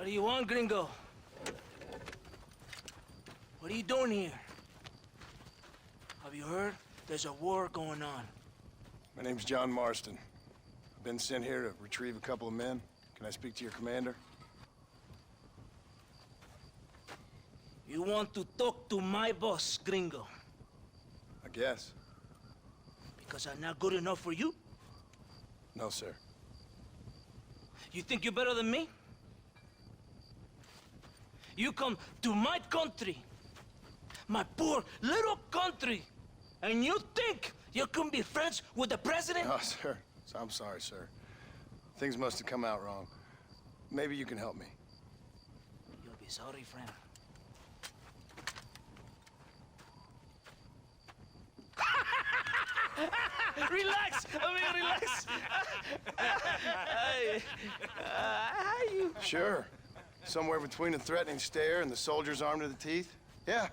What do you want, gringo? What are you doing here? Have you heard? There's a war going on. My name's John Marston. I've been sent here to retrieve a couple of men. Can I speak to your commander? You want to talk to my boss, gringo? I guess. Because I'm not good enough for you? No, sir. You think you're better than me? You come to my country, my poor little country, and you think you can be friends with the president? No, sir. I'm sorry, sir. Things must have come out wrong. Maybe you can help me. You'll be sorry, friend. Relax, amigo, relax. How you? Sure. Somewhere between a threatening stare and the soldier's armed to the teeth? Yeah.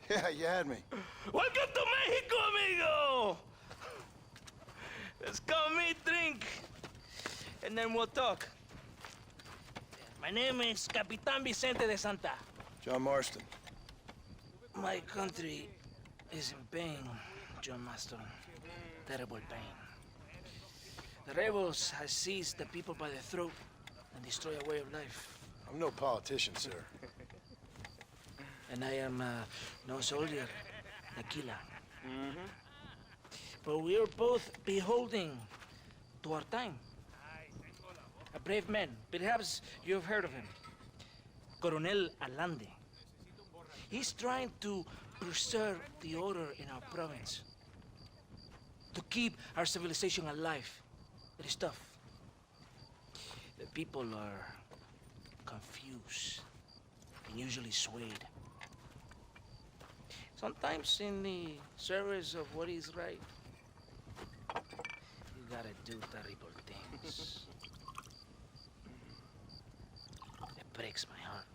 Yeah, you had me. Welcome to Mexico, amigo! Let's come meet, drink, and then we'll talk. My name is Capitan Vicente de Santa. John Marston. My country is in pain, John Marston. Terrible pain. The rebels have seized the people by the throat and destroy a way of life. I'm no politician, sir. And I am no soldier, Aquila. But we are both beholding to our time. A brave man. Perhaps you've heard of him. Coronel Allende. He's trying to preserve the order in our province. To keep our civilization alive. It is tough. The people are confused and usually swayed. Sometimes in the service of what is right, you gotta do terrible things. It breaks my heart.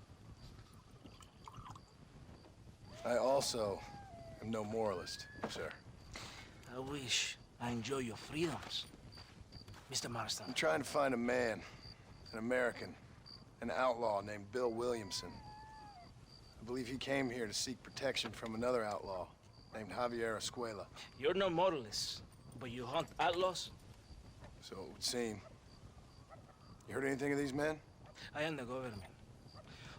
I also am no moralist, sir. I wish I enjoy your freedoms, Mr. Marston. I'm trying to find a man, an American, an outlaw named Bill Williamson. I believe he came here to seek protection from another outlaw named Javier Escuela. You're no moralist, but you hunt outlaws? So it would seem. You heard anything of these men? I am the government,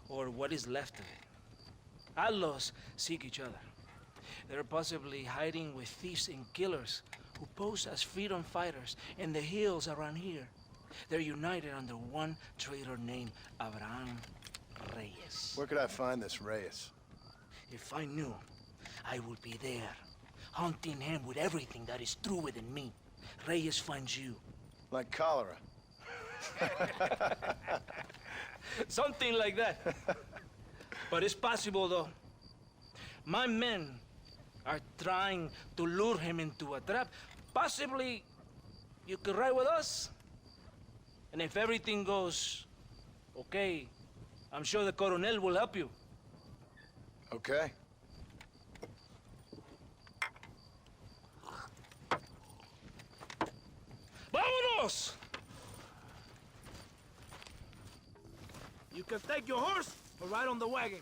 or what is left of it. Outlaws seek each other. They're possibly hiding with thieves and killers who pose as freedom fighters in the hills around here. They're united under one traitor named Abraham Reyes. Where could I find this Reyes? If I knew, I would be there, hunting him with everything that is true within me. Reyes finds you. Like cholera. Something like that. But it's possible, though. My men are trying to lure him into a trap. Possibly, you could ride with us. And if everything goes okay, I'm sure the Coronel will help you. Okay. Vámonos! You can take your horse or ride on the wagon.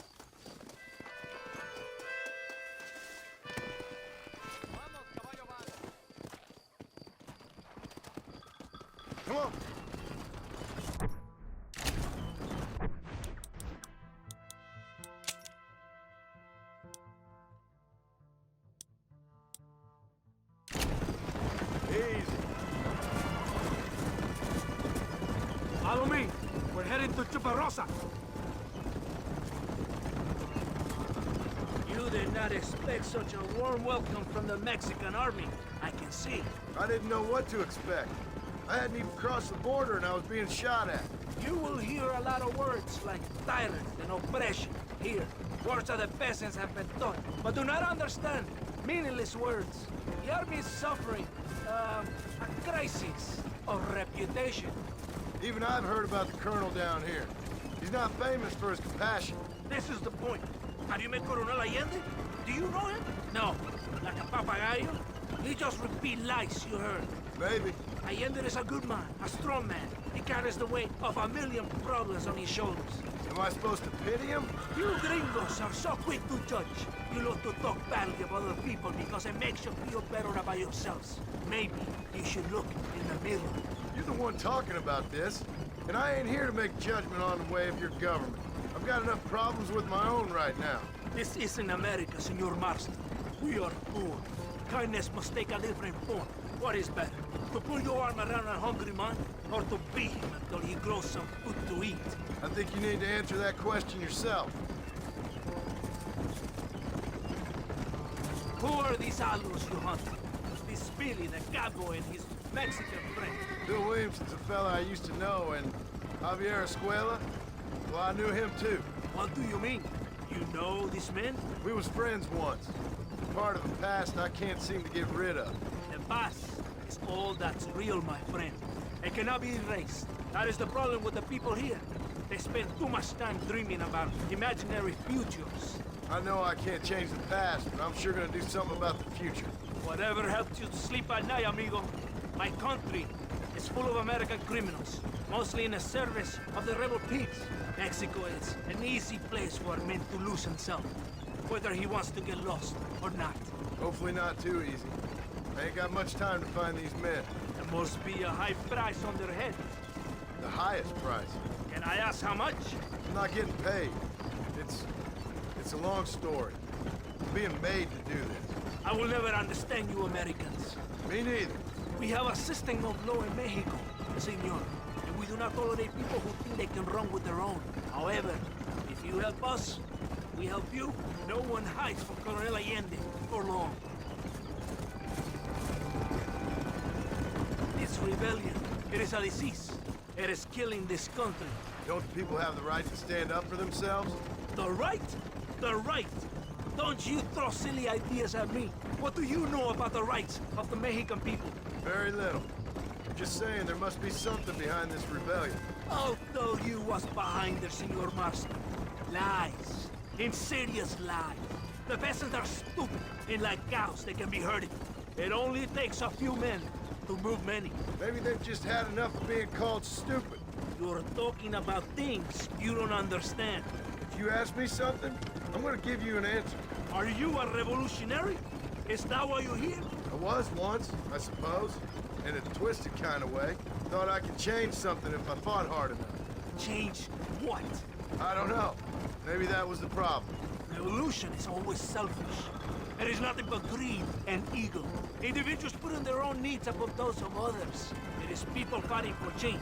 Come on. Easy. Follow me. We're heading to Chuparosa. You did not expect such a warm welcome from the Mexican army. I can see. I didn't know what to expect. I hadn't even crossed the border and I was being shot at. You will hear a lot of words like tyrant and oppression. Here, words of the peasants have been taught, but do not understand meaningless words. The army is suffering a crisis of reputation. Even I've heard about the colonel down here. He's not famous for his compassion. This is the point. Have you met Coronel Allende? Do you know him? No. Like a papagayo? He just repeat lies you heard. Maybe. Allende is a good man, a strong man. He carries the weight of 1,000,000 problems on his shoulders. Am I supposed to pity him? You gringos are so quick to judge. You love to talk badly of other people because it makes you feel better about yourselves. Maybe you should look in the mirror. You're the one talking about this, and I ain't here to make judgment on the way of your government. I've got enough problems with my own right now. This isn't America, Senor Marston. We are poor. Kindness must take a different form. What is better? To pull your arm around a hungry man, or to beat him until he grows some food to eat? I think you need to answer that question yourself. Who are these alus you hunt? This Billy, the cowboy, and his Mexican friend. Bill Williamson's a fella I used to know, and Javier Escuela, well, I knew him too. What do you mean? You know this man? We was friends once. Part of the past I can't seem to get rid of. The past is all that's real, my friend. It cannot be erased. That is the problem with the people here. They spend too much time dreaming about imaginary futures. I know I can't change the past, but I'm sure gonna do something about the future. Whatever helps you to sleep at night, amigo. My country is full of American criminals, mostly in the service of the rebel pigs. Mexico is an easy place for a man to lose himself, whether he wants to get lost or not. Hopefully not too easy. I ain't got much time to find these men. There must be a high price on their head. The highest price. Can I ask how much? I'm not getting paid. It's a long story. I'm being made to do this. I will never understand you Americans. Me neither. We have a system of law in Mexico, senor, and we do not tolerate people who think they can run with their own. However, if you help us, we help you. No one hides from Colonel Allende for long. This rebellion, it is a disease. It is killing this country. Don't the people have the right to stand up for themselves? The right? The right! Don't you throw silly ideas at me. What do you know about the rights of the Mexican people? Very little. I'm just saying there must be something behind this rebellion. I'll tell you what's behind there, Senor Marston. Lies. Insidious lies. The peasants are stupid, and like cows, they can be herded. It only takes a few men to move many. Maybe they've just had enough of being called stupid. You're talking about things you don't understand. If you ask me something, I'm gonna give you an answer. Are you a revolutionary? Is that why you're here? I was once, I suppose. In a twisted kind of way. Thought I could change something if I fought hard enough. Change what? I don't know. Maybe that was the problem. Revolution is always selfish. It is nothing but greed and ego. Individuals putting their own needs above those of others. It is people fighting for change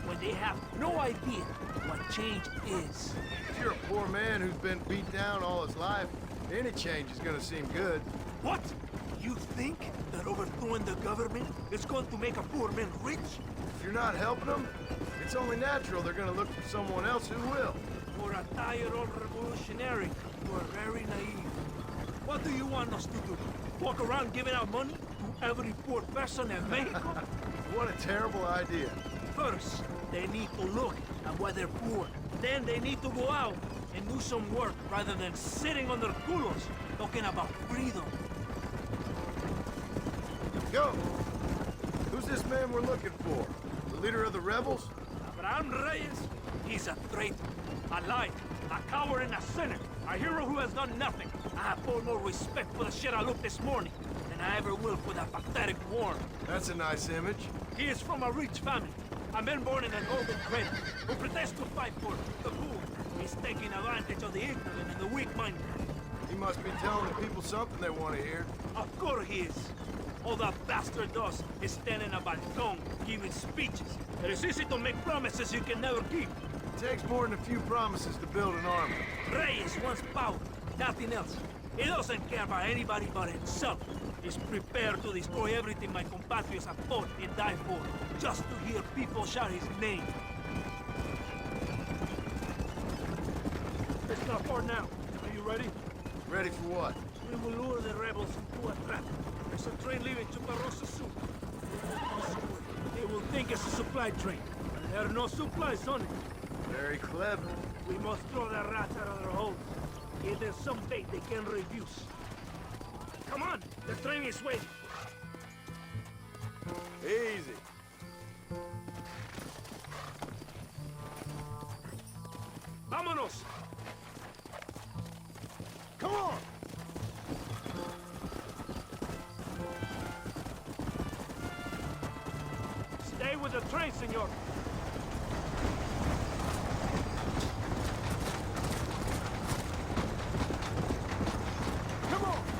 when they have no idea what change is. If you're a poor man who's been beat down all his life, any change is gonna seem good. What? You think that overthrowing the government is going to make a poor man rich? If you're not helping them, it's only natural they're gonna look for someone else who will. For a tired old revolutionary, you are very naive. What do you want us to do? Walk around giving out money to every poor person in Mexico? What a terrible idea. First, they need to look at why they're poor. Then they need to go out and do some work rather than sitting on their culos talking about freedom. Go! Who's this man we're looking for? The leader of the rebels? Abraham Reyes, he's a traitor, a liar, a coward and a sinner, a hero who has done nothing. I have far more respect for the shit I looked this morning than I ever will for that pathetic worm. That's a nice image. He is from a rich family, a man born in an golden cradle, who pretends to fight for the poor. He's taking advantage of the ignorant and the weak-minded. He must be telling the people something they want to hear. Of course he is. All that bastard does is stand in a balcón giving speeches. It is easy to make promises you can never keep. It takes more than a few promises to build an army. Reyes wants power, nothing else. He doesn't care about anybody but himself. He's prepared to destroy everything my compatriots have fought and died for, just to hear people shout his name. It's not far now. Are you ready? Ready for what? We will lure the rebels into a trap. There's a train leaving Chuparosa soon. They will think it's a supply train. And there are no supplies on it. Very clever. We must throw the rats out of their holes. Give them some bait they can refuse. Come on, the train is waiting. Easy. Vámonos! Come on! Stay with the train, senor. Come on!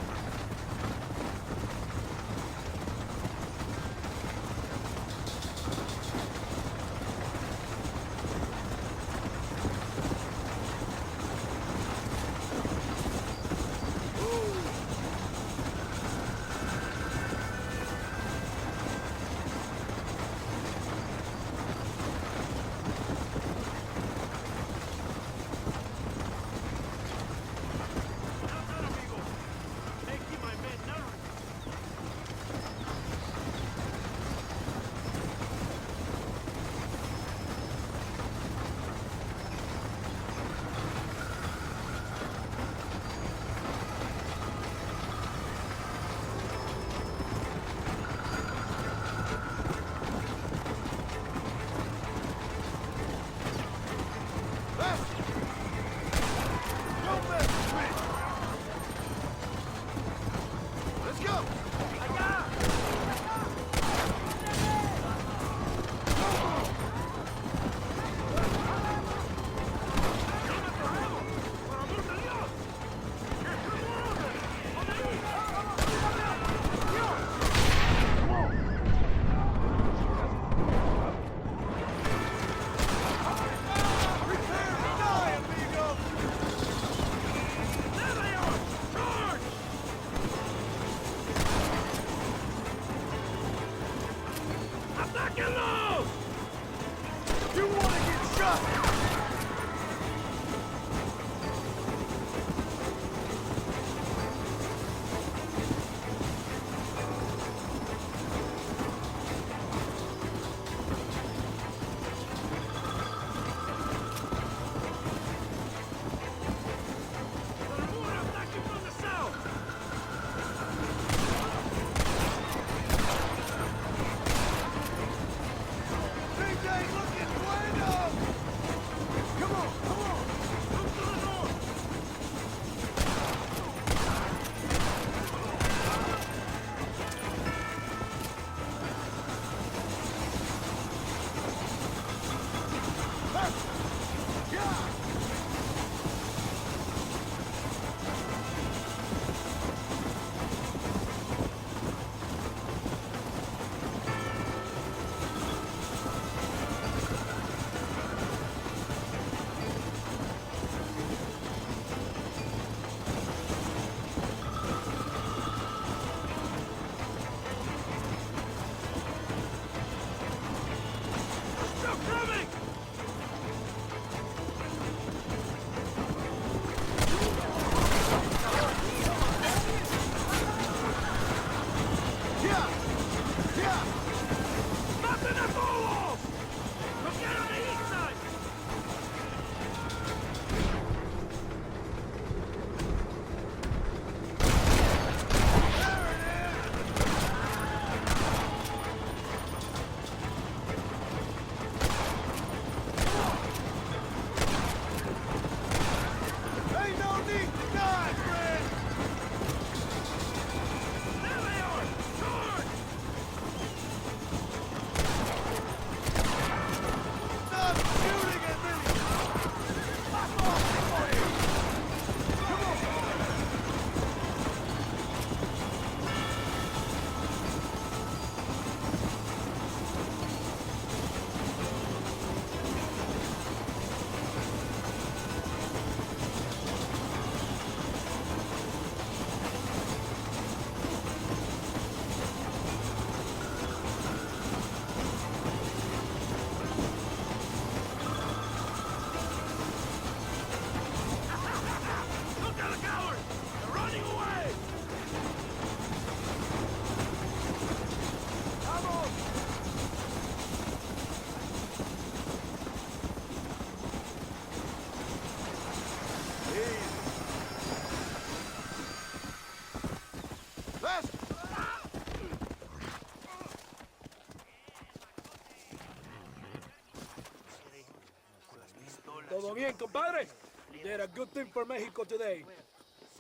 compadre. You did a good thing for Mexico today.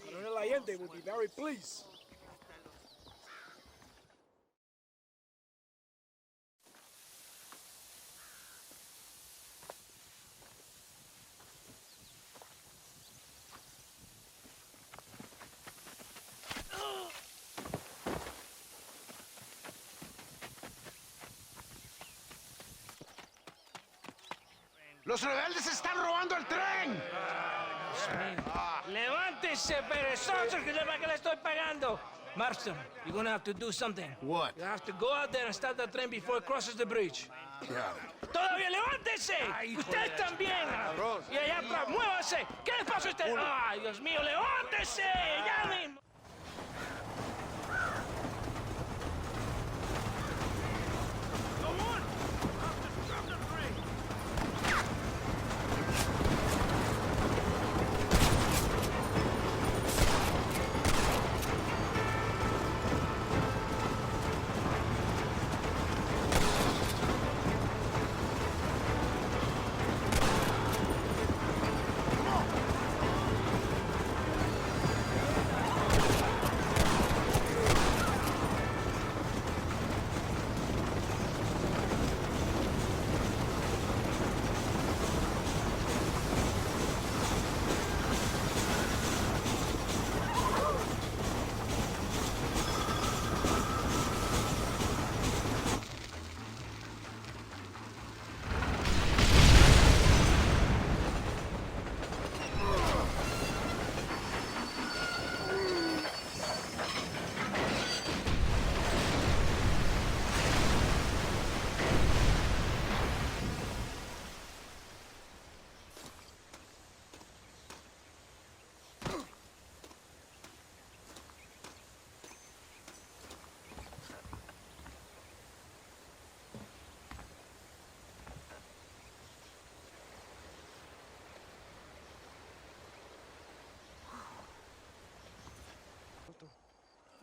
Coronel Allende will be very pleased. ¡Los rebeldes están robando el tren! Levántese, perezosos, que para qué le estoy pagando. Marston, you're gonna have to do something. What? You have to go out there and stop the train before it crosses the bridge. Yeah. ¡Todavía levántese! ¡Usted también! Y allá atrás, muévase. ¿Qué le pasa a usted? ¡Ay, Dios mío, levántese! ¡Ya mismo!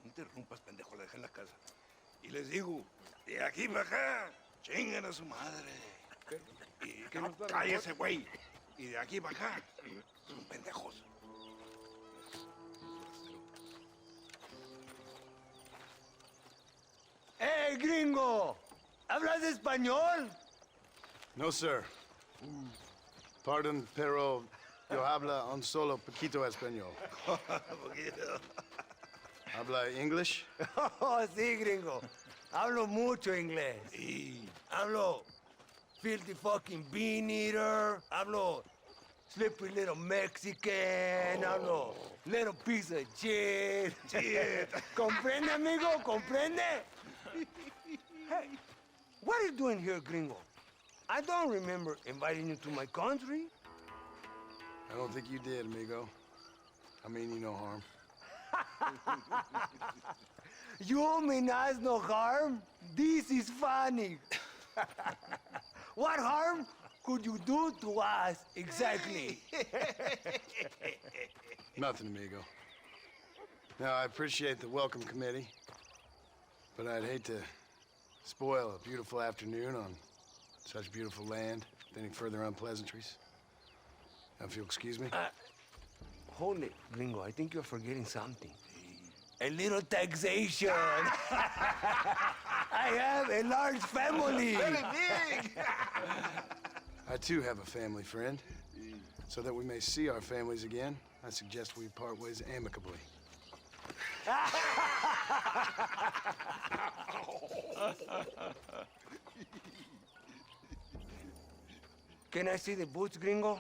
No interrumpas, pendejo, la dejé en la casa. Y les digo, de aquí para acá, chingan a su madre. Y no, cállese, güey. Y de aquí para acá, son pendejos. ¡Hey, gringo! ¿Hablas español? No, sir. Pardon, pero yo habla un solo poquito español. ¿Habla English? Oh, sí, gringo. Hablo mucho inglés. Sí. Hablo filthy fucking bean eater. Hablo slippery little Mexican. Hablo little piece of shit. ¿Comprende, amigo? ¿Comprende? Hey, what are you doing here, gringo? I don't remember inviting you to my country. I don't think you did, amigo. I mean you no harm. You mean us no harm? This is funny. What harm could you do to us exactly? Nothing, amigo. Now, I appreciate the welcome committee, but I'd hate to spoil a beautiful afternoon on such beautiful land with any further unpleasantries. Now, if you'll excuse me. Hold it, gringo. I think you're forgetting something. A little taxation. I have a large family. Very big. I, too, have a family friend. So that we may see our families again, I suggest we part ways amicably. Can I see the boots, gringo?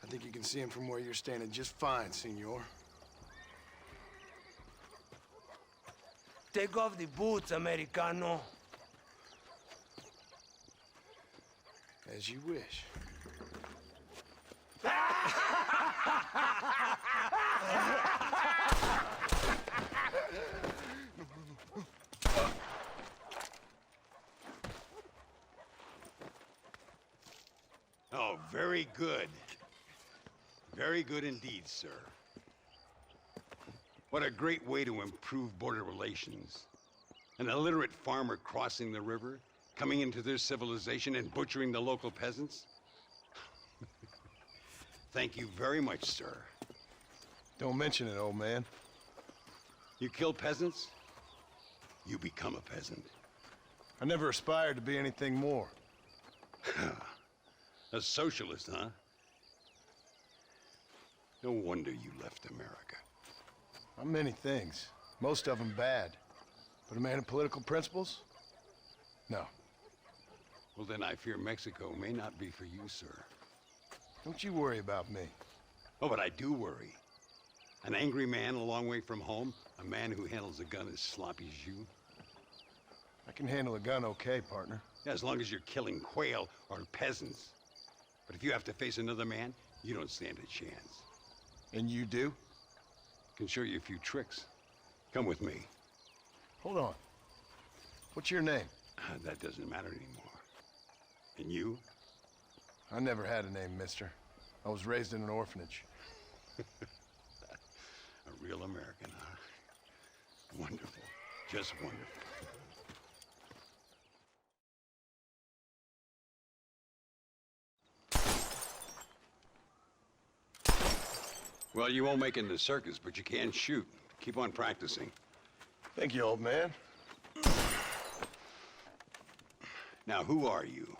I think you can see him from where you're standing just fine, senor. Take off the boots, Americano. As you wish. Oh, very good. Very good indeed, sir. What a great way to improve border relations. An illiterate farmer crossing the river, coming into their civilization and butchering the local peasants? Thank you very much, sir. Don't mention it, old man. You kill peasants, you become a peasant. I never aspired to be anything more. A socialist, huh? No wonder you left America. I'm many things. Most of them bad. But a man of political principles? No. Well, then I fear Mexico may not be for you, sir. Don't you worry about me. Oh, but I do worry. An angry man a long way from home, a man who handles a gun as sloppy as you. I can handle a gun okay, partner. Yeah, as long as you're killing quail or peasants. But if you have to face another man, you don't stand a chance. And you do? Can show you a few tricks. Come with me. Hold on. What's your name? That doesn't matter anymore. And you? I never had a name, mister. I was raised in an orphanage. A real American, huh? Wonderful. Just wonderful. Well, you won't make it in the circus, but you can shoot. Keep on practicing. Thank you, old man. Now, who are you?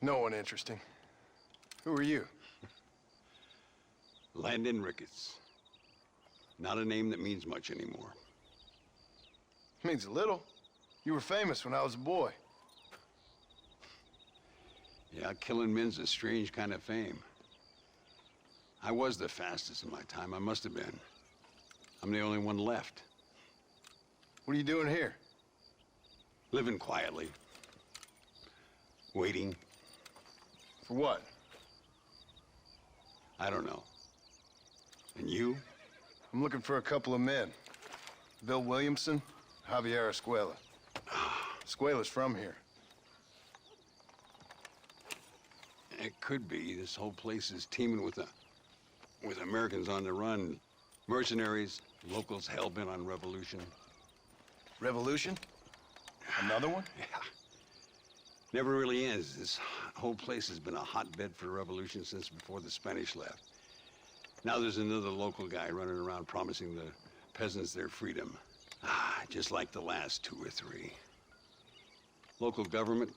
No one interesting. Who are you? Landon Rickets. Not a name that means much anymore. Means a little. You were famous when I was a boy. Yeah, killing men's a strange kind of fame. I was the fastest in my time. I must have been. I'm the only one left. What are you doing here? Living quietly. Waiting. For what? I don't know. And you? I'm looking for a couple of men. Bill Williamson, Javier Escuela. Escuela's from here. It could be. This whole place is teeming with Americans on the run. Mercenaries, locals hell-bent on revolution. Revolution? Another one? Yeah. Never really ends. This whole place has been a hotbed for revolution since before the Spanish left. Now there's another local guy running around promising the peasants their freedom. Just like the last two or three. Local government,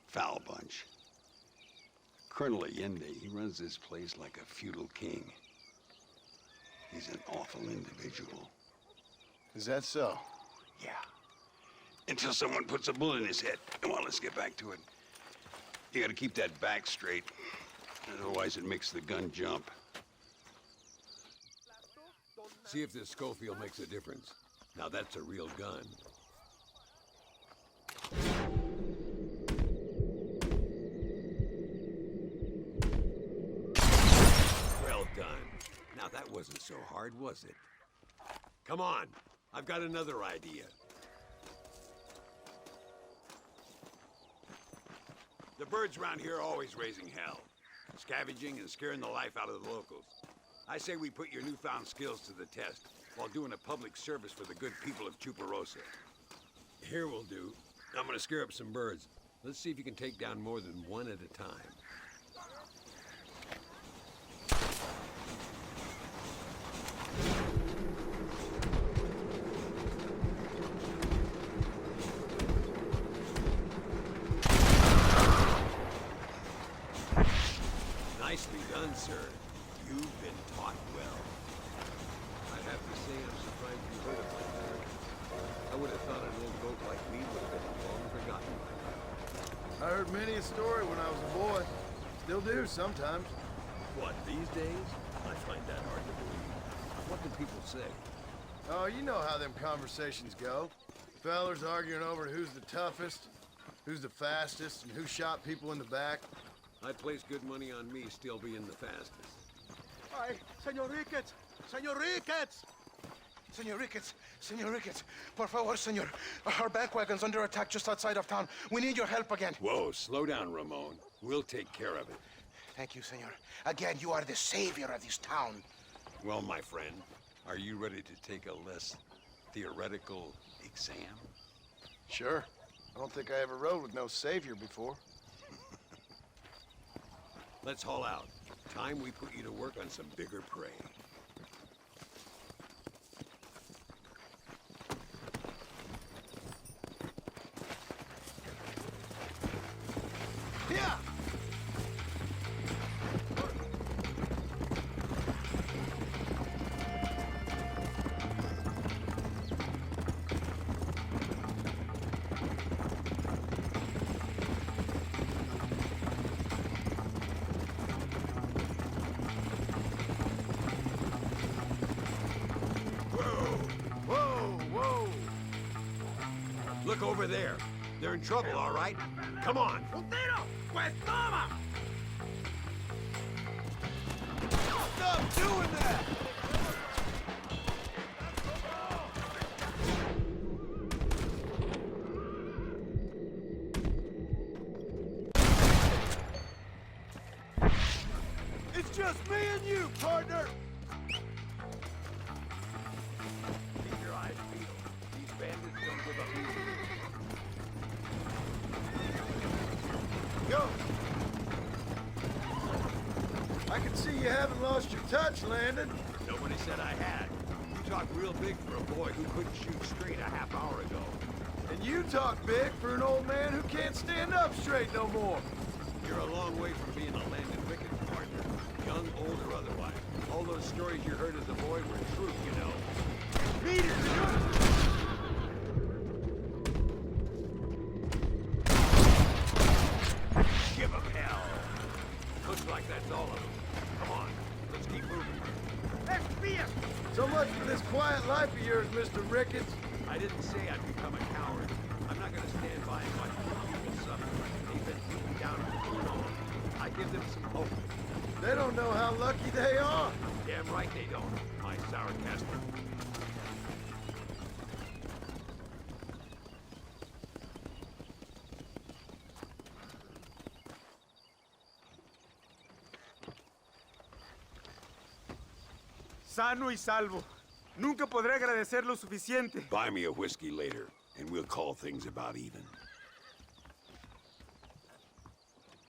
foul bunch. Colonel Allende, he runs this place like a feudal king. He's an awful individual. Is that so? Yeah. Until someone puts a bullet in his head. Come on, let's get back to it. You gotta keep that back straight. Otherwise it makes the gun jump. See if this Schofield makes a difference. Now that's a real gun. Well done. Now that wasn't so hard, was it? Come on, I've got another idea. The birds around here are always raising hell, scavenging and scaring the life out of the locals. I say we put your newfound skills to the test while doing a public service for the good people of Chuparosa. Here will do. I'm gonna scare up some birds. Let's see if you can take down more than one at a time. Nicely done, sir. You've been taught well. I have to say I'm surprised you heard of my parents. I would have thought an old goat like me would have been long forgotten by now. I heard many a story when I was a boy. Still do sometimes. What, these days? I find that hard to believe. What do people say? Oh, you know how them conversations go. Fellers arguing over who's the toughest, who's the fastest, and who shot people in the back. I'd place good money on me still being the fastest. Ay, Señor Rickets! Señor Rickets! Señor Rickets! Señor Rickets! Por favor, señor. Our bank wagon's under attack just outside of town. We need your help again. Whoa, slow down, Ramon. We'll take care of it. Thank you, senor. Again, you are the savior of this town. Well, my friend, are you ready to take a less theoretical exam? Sure. I don't think I ever rode with no savior before. Let's haul out. Time we put you to work on some bigger prey. Yeah! Whoa! Look over there. They're in trouble, all right? Come on. Stop doing that! It's just me and you, partner! Keep your eyes peeled. These bandits don't give up easily. Go! I can see you haven't lost your touch, Landon. Nobody said I had. You talk real big for a boy who couldn't shoot straight a half hour ago. And you talk big for an old man who can't stand up straight no more. You're a long way from being a Landon Rickets partner. Young, old, or otherwise. All those stories you heard as a boy were true, you know. Beat it! Give 'em hell. Looks like that's all of them. Come on, let's keep moving. So much for this quiet life of yours, Mr. Ricketts. I didn't say I'd become a coward. I'm not gonna stand by and watch poor people suffer. They've been beaten down for too long. I give them some hope. They don't know how lucky they are. Damn right they don't, my sour Casper. Sano y salvo. Nunca podré agradecer lo suficiente. Buy me a whiskey later, and we'll call things about even.